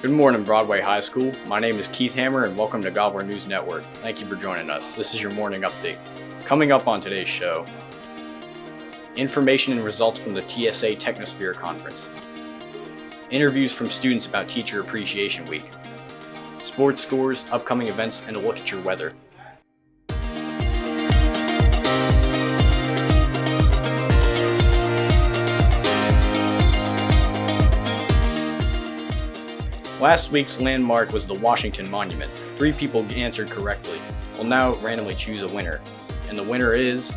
Good morning, Broadway High School. My name is Keith Hammer, and welcome to Gobbler News Network. Thank you for joining us. This is your morning update. Coming up on today's show, information and results from the TSA Technosphere Conference, interviews from students about Teacher Appreciation Week, sports scores, upcoming events, and a look at your weather. Last week's landmark was the Washington Monument. 3 people answered correctly. We'll now randomly choose a winner, and the winner is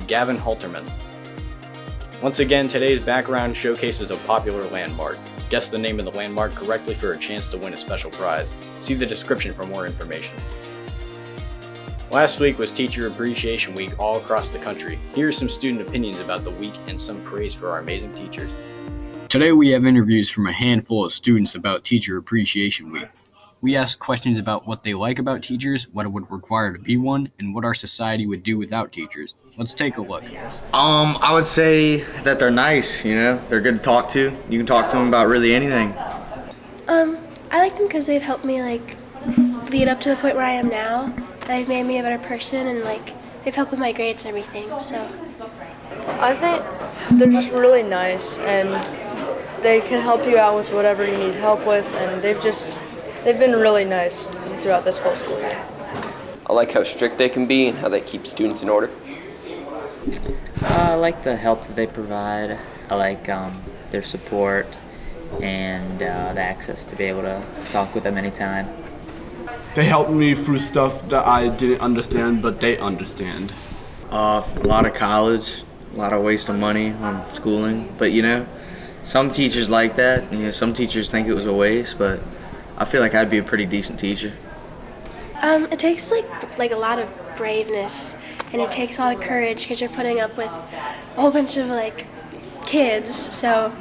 Gavin Halterman. Once again, today's background showcases a popular landmark. Guess the name of the landmark correctly for a chance to win a special prize. See the description for more information. Last week was Teacher Appreciation Week all across the country. Here are some student opinions about the week and some praise for our amazing teachers. Today we have interviews from a handful of students about Teacher Appreciation Week. We asked questions about what they like about teachers, what it would require to be one, and what our society would do without teachers. Let's take a look. I would say that they're nice, they're good to talk to. You can talk to them about really anything. I like them because they've helped me lead up to the point where I am now. They've made me a better person and they've helped with my grades and everything. So I think they're just really nice and they can help you out with whatever you need help with, and they've been really nice throughout this whole school year. I like how strict they can be and how they keep students in order. I like the help that they provide. I like their support and the access to be able to talk with them anytime. They helped me through stuff that I didn't understand, but they understand. A lot of college, a lot of waste of money on schooling, but some teachers like that. Some teachers think it was a waste, but I feel like I'd be a pretty decent teacher. it takes a lot of braveness, and it takes a lot of courage because you're putting up with a whole bunch of kids. So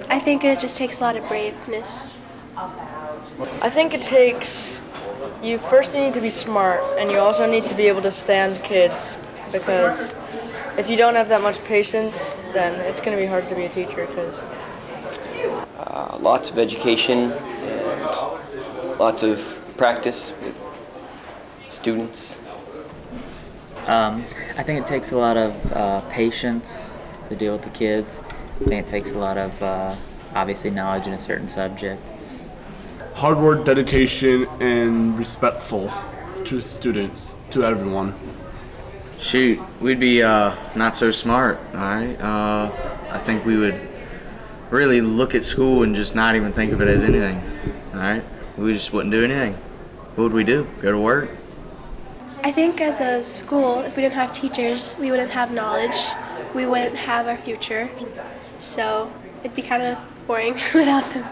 I think it just takes a lot of braveness. I think it takes, you need to be smart, and you also need to be able to stand kids, because if you don't have that much patience, then it's going to be hard to be a teacher. Lots of education and lots of practice with students. I think it takes a lot of patience to deal with the kids. I think it takes a lot of obviously knowledge in a certain subject. Hard work, dedication, and respectful to students, to everyone. Shoot, we'd be not so smart, all right? I think we would really look at school and just not even think of it as anything, all right? We just wouldn't do anything. What would we do? Go to work? I think as a school, if we didn't have teachers, we wouldn't have knowledge. We wouldn't have our future. So it'd be kind of boring without them.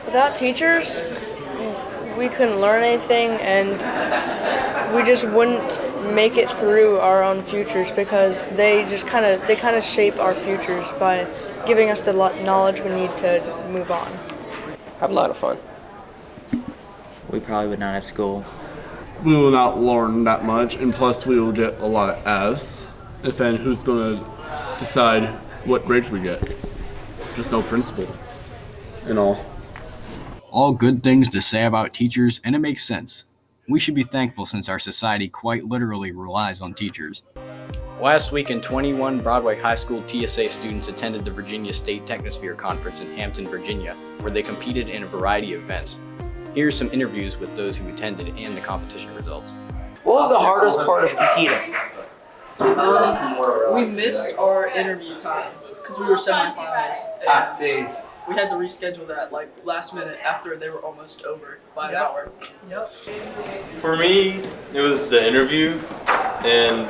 Without teachers, we couldn't learn anything, and we just wouldn't make it through our own futures, because they kind of shape our futures by giving us the knowledge we need to move on. Have a lot of fun. We probably would not have school. We will not learn that much, and plus we will get a lot of F's. And then who's going to decide what grades we get? Just no principal and all. All good things to say about teachers, and it makes sense. We should be thankful since our society quite literally relies on teachers. Last week, 21 Broadway High School TSA students attended the Virginia State Technosphere Conference in Hampton, Virginia, where they competed in a variety of events. Here are some interviews with those who attended and the competition results. What was the hardest part of competing? We missed our interview time because we were semifinalists, and we had to reschedule that last minute after they were almost over by an hour. Yep. For me, it was the interview and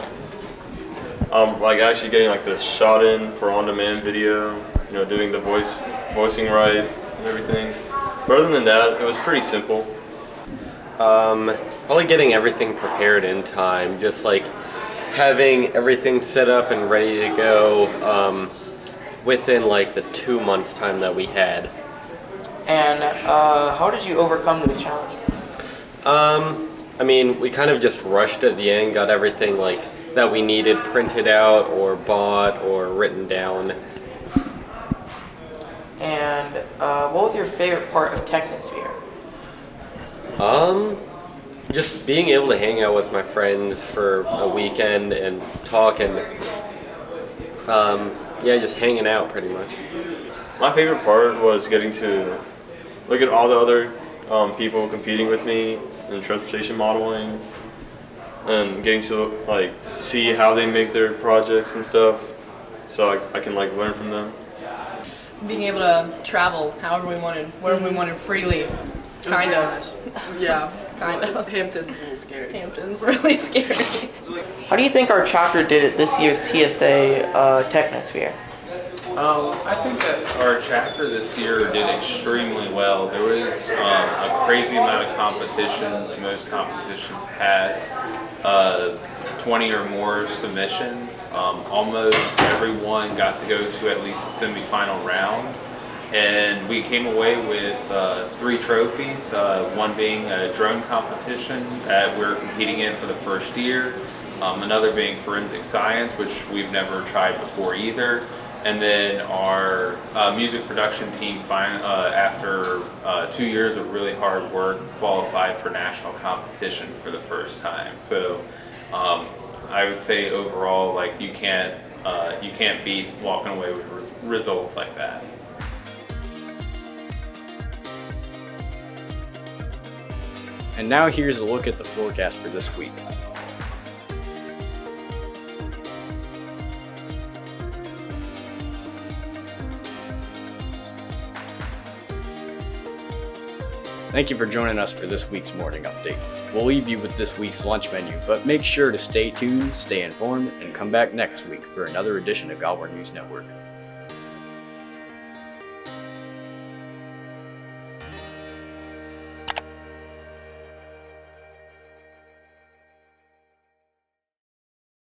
actually getting the shot in for on-demand video, doing the voicing right and everything. But other than that, it was pretty simple. Probably getting everything prepared in time, just having everything set up and ready to go within the 2 months time that we had. And how did you overcome those challenges? We kind of just rushed at the end, got everything that we needed printed out or bought or written down. And what was your favorite part of Technosphere? Just being able to hang out with my friends for a weekend and talk and yeah, just hanging out pretty much. My favorite part was getting to look at all the other people competing with me in transportation modeling and getting to like see how they make their projects and stuff, so I can like learn from them. Being able to travel however we wanted, wherever we wanted freely, kind of. Yeah, Kind of. Hampton's a little scary. Hampton's really scary. How do you think our chapter did at this year's TSA Technosphere? I think that our chapter this year did extremely well. There was a crazy amount of competitions. Most competitions had 20 or more submissions. Almost everyone got to go to at least a semifinal round. And we came away with 3 trophies, one being a drone competition that we're competing in for the first year, another being forensic science, which we've never tried before either, and then our music production team, after 2 years of really hard work, qualified for national competition for the first time. So I would say overall, like you can't beat walking away with results like that. And now here's a look at the forecast for this week. Thank you for joining us for this week's morning update. We'll leave you with this week's lunch menu, but make sure to stay tuned, stay informed, and come back next week for another edition of Gobbler News Network.